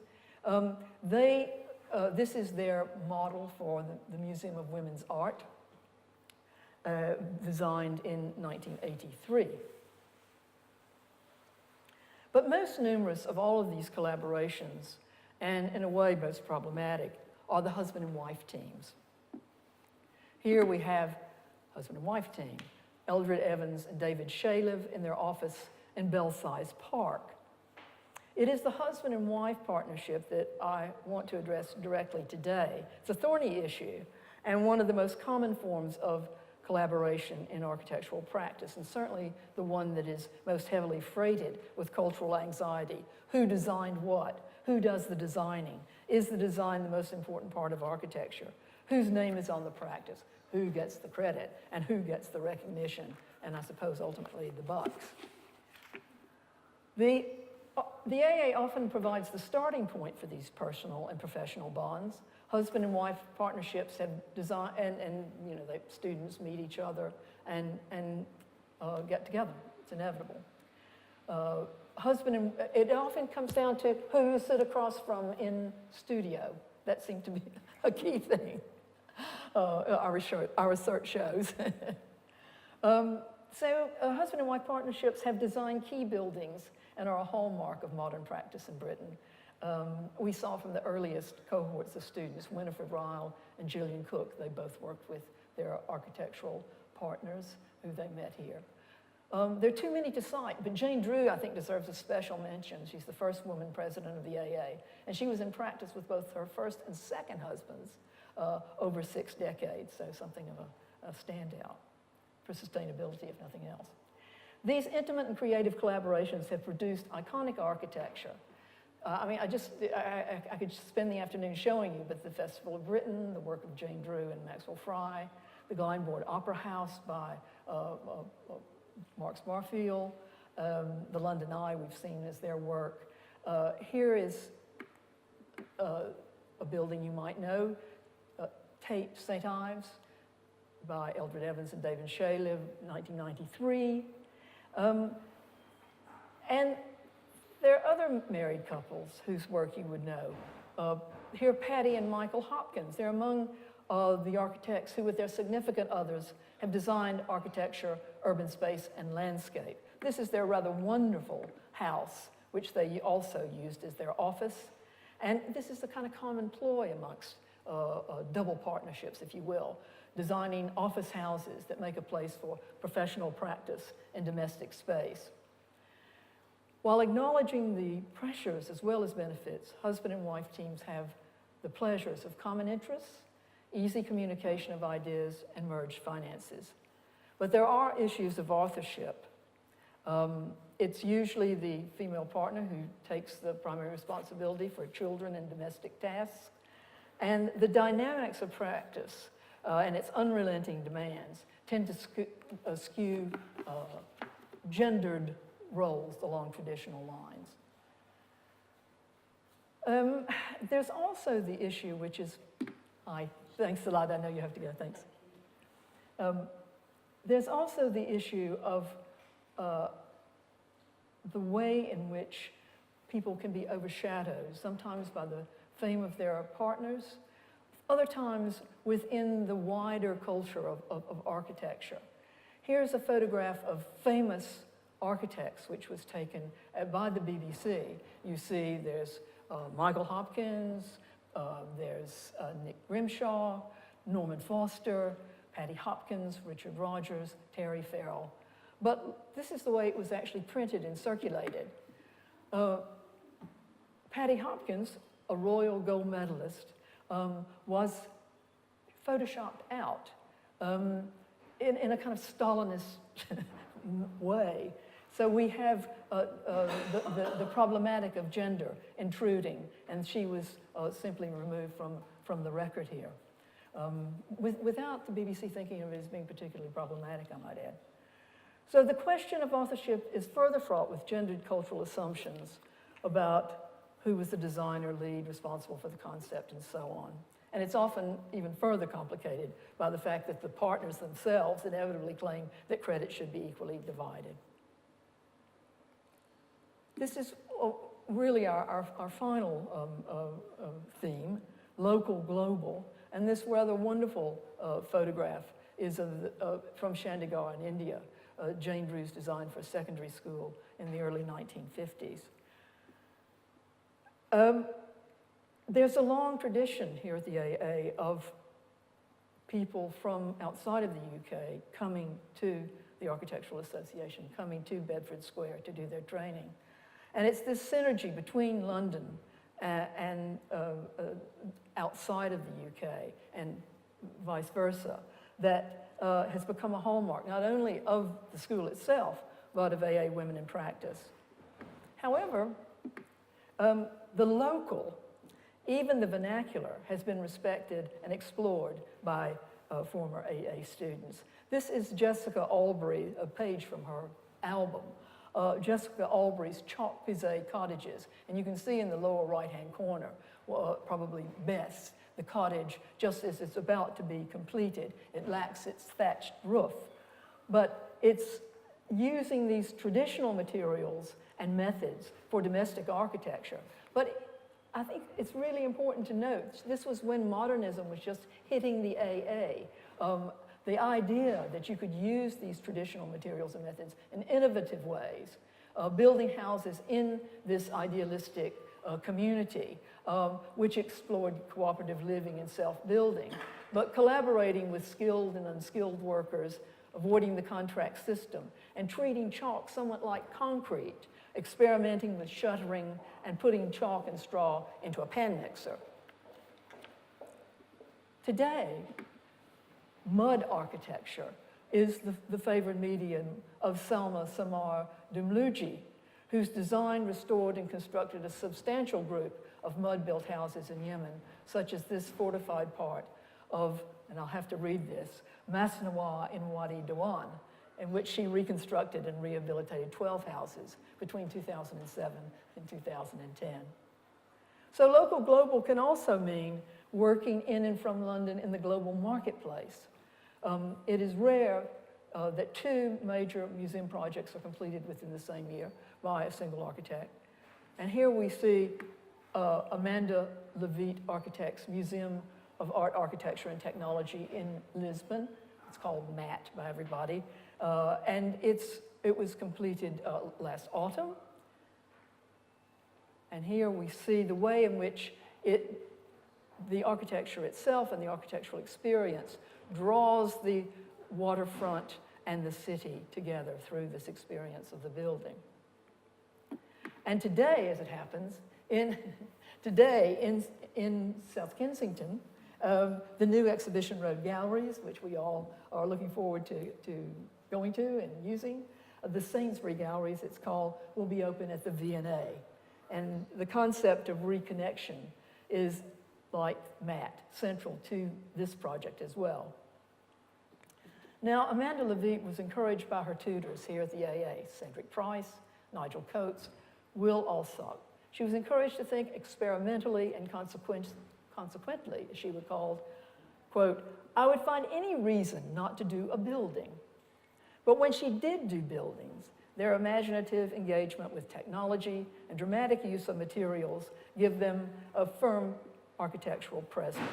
Speaker 2: This is their model for the Museum of Women's Art, designed in 1983. But most numerous of all of these collaborations, and in a way most problematic, are the husband and wife teams. Here we have husband and wife team. Eldred Evans and David Shea live in their office in Belsize Park. It is the husband and wife partnership that I want to address directly today. It's a thorny issue and one of the most common forms of collaboration in architectural practice, and certainly the one that is most heavily freighted with cultural anxiety. Who designed what? Who does the designing? Is the design the most important part of architecture? Whose name is on the practice? Who gets the credit? And who gets the recognition? And I suppose ultimately the bucks. The AA often provides the starting point for these personal and professional bonds. Husband and wife partnerships have designed, and you know, students meet each other and get together. It's inevitable. It often comes down to who you sit across from in studio. That seemed to be a key thing. Our research shows. Husband and wife partnerships have designed key buildings and are a hallmark of modern practice in Britain. We saw from the earliest cohorts of students, Winifred Ryle and Gillian Cook, they both worked with their architectural partners who they met here. There are too many to cite, but Jane Drew, I think, deserves a special mention. She's the first woman president of the AA, and she was in practice with both her first and second husbands over 6 decades, so something of a standout for sustainability, if nothing else. These intimate and creative collaborations have produced iconic architecture. I could spend the afternoon showing you, but the Festival of Britain, the work of Jane Drew and Maxwell Fry, the Glyndebourne Opera House by Mark Barfield, the London Eye we've seen as their work. Here is a building you might know, Tate St. Ives by Eldred Evans and David Shea, lived 1993. And there are other married couples whose work you would know. Here, Patti and Michael Hopkins. They're among the architects who, with their significant others, have designed architecture, urban space, and landscape. This is their rather wonderful house, which they also used as their office. And this is the kind of common ploy amongst double partnerships, if you will, designing office houses that make a place for professional practice and domestic space. While acknowledging the pressures as well as benefits, husband and wife teams have the pleasures of common interests, easy communication of ideas, and merged finances. But there are issues of authorship. It's usually the female partner who takes the primary responsibility for children and domestic tasks. And the dynamics of practice and its unrelenting demands tend to skew gendered roles along traditional lines. There's also the issue, which is, thanks a lot, I know you have to go, thanks. There's also the issue of the way in which people can be overshadowed, sometimes by the fame of their partners, other times within the wider culture of architecture. Here's a photograph of famous architects, which was taken by the BBC. You see there's Michael Hopkins, there's Nick Grimshaw, Norman Foster, Patti Hopkins, Richard Rogers, Terry Farrell. But this is the way it was actually printed and circulated. Patti Hopkins, a Royal Gold Medalist, was photoshopped out in a kind of Stalinist way. So we have the problematic of gender intruding, and she was simply removed from the record here. Without the BBC thinking of it as being particularly problematic, I might add. So the question of authorship is further fraught with gendered cultural assumptions about who was the designer, lead, responsible for the concept, and so on. And it's often even further complicated by the fact that the partners themselves inevitably claim that credit should be equally divided. This is really our final theme, local, global, and this rather wonderful photograph is from Chandigarh in India, Jane Drew's design for a secondary school in the early 1950s. There's a long tradition here at the AA of people from outside of the UK coming to the Architectural Association, coming to Bedford Square to do their training. And it's this synergy between London and outside of the UK and vice versa that has become a hallmark not only of the school itself, but of AA Women in Practice. However, the local, even the vernacular, has been respected and explored by former AA students. This is Jessica Albury, a page from her album. Jessica Albury's Chalk Pisé Cottages. And you can see in the lower right-hand corner, probably best, the cottage, just as it's about to be completed. It lacks its thatched roof. But it's using these traditional materials and methods for domestic architecture. But I think it's really important to note, this was when modernism was just hitting the AA. The idea that you could use these traditional materials and methods in innovative ways, building houses in this idealistic community, which explored cooperative living and self-building, but collaborating with skilled and unskilled workers, avoiding the contract system, and treating chalk somewhat like concrete, experimenting with shuttering and putting chalk and straw into a pan mixer. Today, mud architecture is the favored medium of Salma Samar Dumluji, whose designed, restored, and constructed a substantial group of mud-built houses in Yemen, such as this fortified part of, and I'll have to read this, Masnawa in Wadi Dawan, in which she reconstructed and rehabilitated 12 houses between 2007 and 2010. So local global can also mean working in and from London in the global marketplace. It is rare that two major museum projects are completed within the same year by a single architect. And here we see Amanda Levite Architects Museum of Art, Architecture and Technology in Lisbon. It's called MAT by everybody. And it was completed last autumn. And here we see the way in which the architecture itself and the architectural experience draws the waterfront and the city together through this experience of the building. And today, as it happens, today in South Kensington, the new Exhibition Road galleries, which we all are looking forward to going to and using, the Sainsbury Galleries, it's called, will be open at the V&A. And the concept of reconnection is, like Matt, central to this project as well. Now, Amanda Levite was encouraged by her tutors here at the AA, Cedric Price, Nigel Coates, Will Alsop. She was encouraged to think experimentally and consequently, as she recalled, quote, I would find any reason not to do a building. But when she did do buildings, their imaginative engagement with technology and dramatic use of materials give them a firm architectural presence,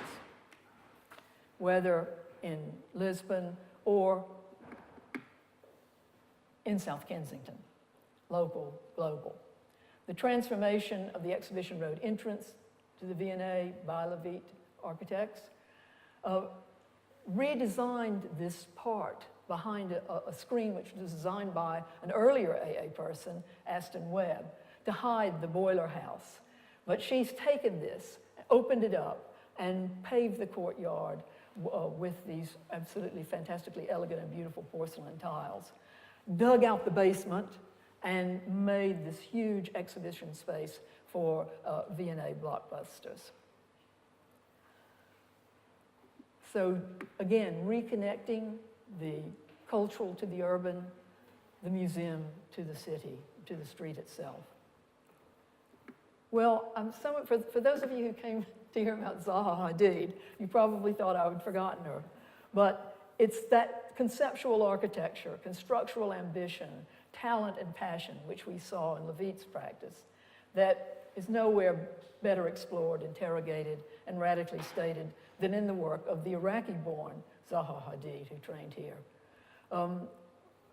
Speaker 2: whether in Lisbon or in South Kensington, local, global. The transformation of the Exhibition Road entrance to the V&A by Levite Architects redesigned this part behind a screen which was designed by an earlier AA person, Aston Webb, to hide the boiler house. But she's taken this, opened it up, and paved the courtyard with these absolutely fantastically elegant and beautiful porcelain tiles, dug out the basement, and made this huge exhibition space for V&A blockbusters. So again, reconnecting the cultural to the urban, the museum to the city, to the street itself. Well, for those of you who came to hear about Zaha Hadid, you probably thought I would forgotten her. But it's that conceptual architecture, constructural ambition, talent and passion, which we saw in Levite's practice, that is nowhere better explored, interrogated, and radically stated than in the work of the Iraqi-born Zaha Hadid, who trained here.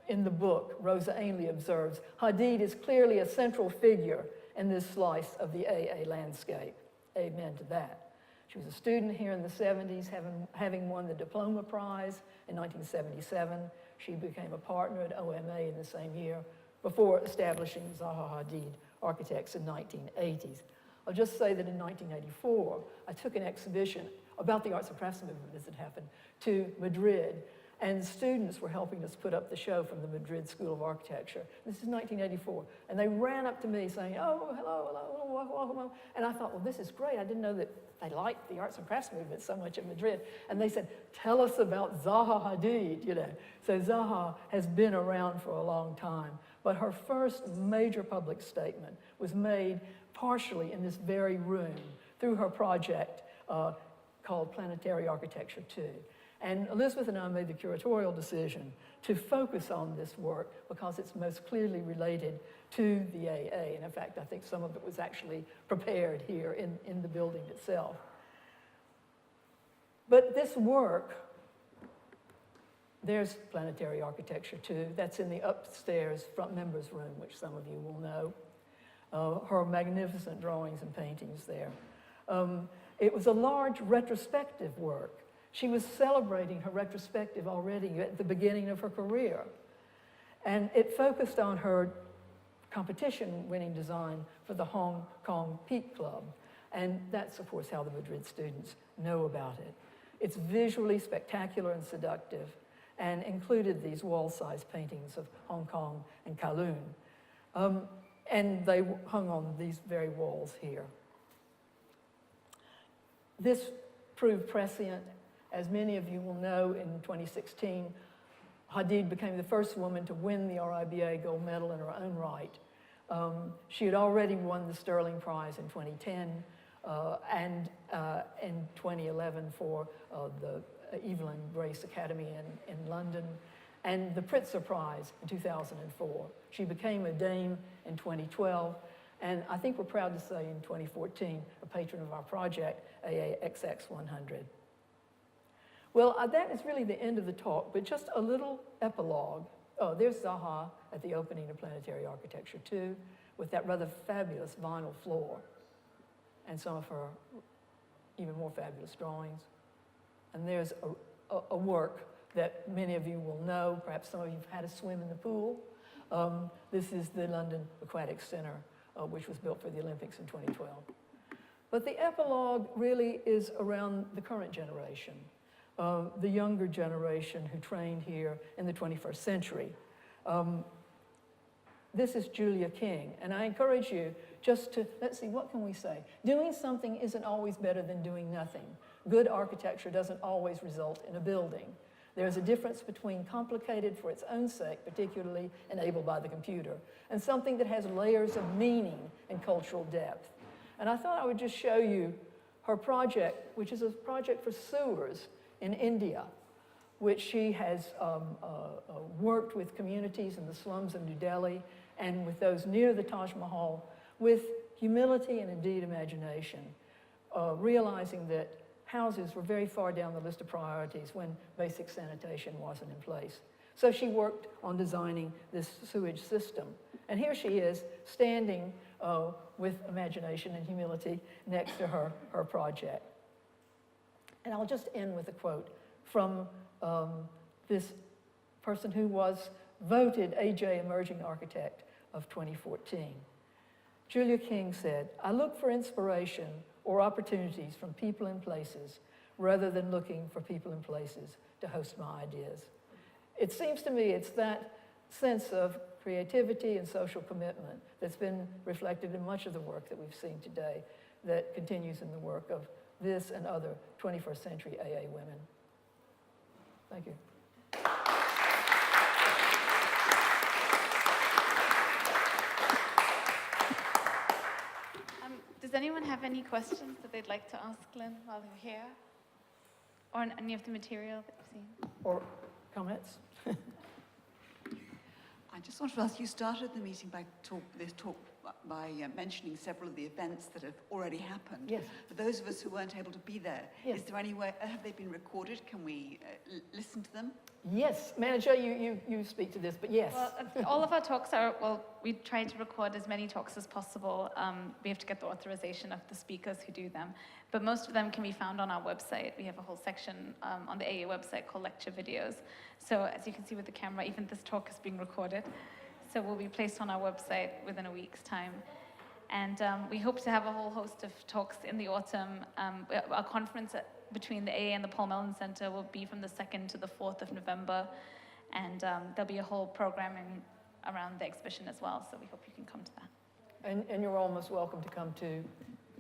Speaker 2: In the book, Rosa Ainley observes, Hadid is clearly a central figure in this slice of the AA landscape. Amen to that. She was a student here in the 70s, having won the Diploma Prize in 1977. She became a partner at OMA in the same year before establishing Zaha Hadid architects in the 1980s. I'll just say that in 1984, I took an exhibition about the arts and crafts movement as it happened to Madrid, and students were helping us put up the show from the Madrid School of Architecture. This is 1984, and they ran up to me saying, "Oh, hello, welcome." And I thought, well, this is great. I didn't know that they liked the arts and crafts movement so much in Madrid. And they said, "Tell us about Zaha Hadid," you know. So Zaha has been around for a long time, but her first major public statement was made partially in this very room through her project called Planetary Architecture 2. And Elizabeth and I made the curatorial decision to focus on this work because it's most clearly related to the AA. And in fact, I think some of it was actually prepared here in the building itself. But this work, there's Planetary Architecture 2. That's in the upstairs front members room, which some of you will know. Her magnificent drawings and paintings there. It was a large retrospective work. She was celebrating her retrospective already at the beginning of her career. And it focused on her competition-winning design for the Hong Kong Peak Club. And that's, of course, how the Madrid students know about it. It's visually spectacular and seductive, and included these wall-sized paintings of Hong Kong and Kowloon. And they hung on these very walls here. This proved prescient. As many of you will know, in 2016, Hadid became the first woman to win the RIBA gold medal in her own right. She had already won the Sterling Prize in 2010 and in 2011 for the Evelyn Grace Academy in London, and the Pritzker Prize in 2004. She became a dame in 2012, and I think we're proud to say in 2014, a patron of our project, AAXX 100. Well, that is really the end of the talk, but just a little epilogue. Oh, there's Zaha at the opening of Planetary Architecture 2 with that rather fabulous vinyl floor and some of her even more fabulous drawings. And there's a work that many of you will know. Perhaps some of you have had a swim in the pool. This is the London Aquatic Centre, which was built for the Olympics in 2012. But the epilogue really is around the current generation. The younger generation who trained here in the 21st century. This is Julia King, and I encourage you just to, let's see, what can we say? Doing something isn't always better than doing nothing. Good architecture doesn't always result in a building. There's a difference between complicated for its own sake, particularly enabled by the computer, and something that has layers of meaning and cultural depth. And I thought I would just show you her project, which is a project for sewers in India, which she has worked with communities in the slums of New Delhi and with those near the Taj Mahal with humility and indeed imagination, realizing that houses were very far down the list of priorities when basic sanitation wasn't in place. So she worked on designing this sewage system. And here she is standing with imagination and humility next to her project. And I'll just end with a quote from this person who was voted AJ Emerging Architect of 2014. Julia King said, "I look for inspiration or opportunities from people and places rather than looking for people and places to host my ideas." It seems to me it's that sense of creativity and social commitment that's been reflected in much of the work that we've seen today that continues in the work of this and other 21st century AA women. Thank you.
Speaker 1: Does anyone have any questions that they'd like to ask Lynne while they're here? Or on any of the material that you've seen?
Speaker 2: Or comments?
Speaker 4: I just wanted to ask, you started the meeting by mentioning several of the events that have already happened.
Speaker 2: Yes.
Speaker 4: For those of us who weren't able to be there,
Speaker 2: yes.
Speaker 4: Is there any way, have they been recorded? Can we listen to them?
Speaker 2: Yes, manager, you speak to this, but yes.
Speaker 1: Well, all of our talks are, we try to record as many talks as possible. We have to get the authorization of the speakers who do them. But most of them can be found on our website. We have a whole section on the AA website called lecture videos. So as you can see with the camera, even this talk is being recorded. So will be placed on our website within a week's time. And we hope to have a whole host of talks in the autumn. Our conference between the AA and the Paul Mellon Centre will be from the 2nd to the 4th of November. And there'll be a whole programming around the exhibition as well, so we hope you can come to that.
Speaker 2: And you're almost welcome to come to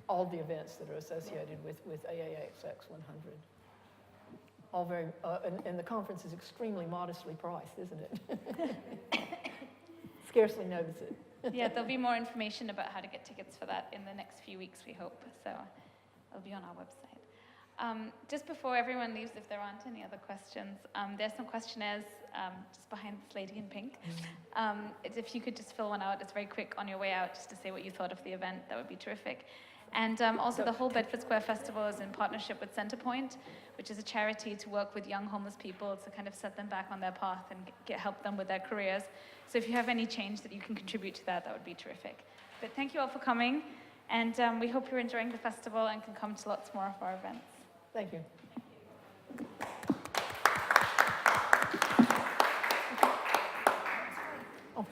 Speaker 2: all the events that are associated with AAXX 100. All very, and the conference is extremely modestly priced, isn't it? Scarcely notice it.
Speaker 1: Yeah, there'll be more information about how to get tickets for that in the next few weeks, we hope. So it'll be on our website. Just before everyone leaves, if there aren't any other questions, there's some questionnaires just behind this lady in pink. If you could just fill one out, it's very quick on your way out, just to say what you thought of the event, that would be terrific. And also the whole Bedford Square Festival is in partnership with Centrepoint, which is a charity to work with young homeless people to kind of set them back on their path and help them with their careers. So if you have any change that you can contribute to that, that would be terrific. But thank you all for coming, and we hope you're enjoying the festival and can come to lots more of our events.
Speaker 2: Thank you. Oh.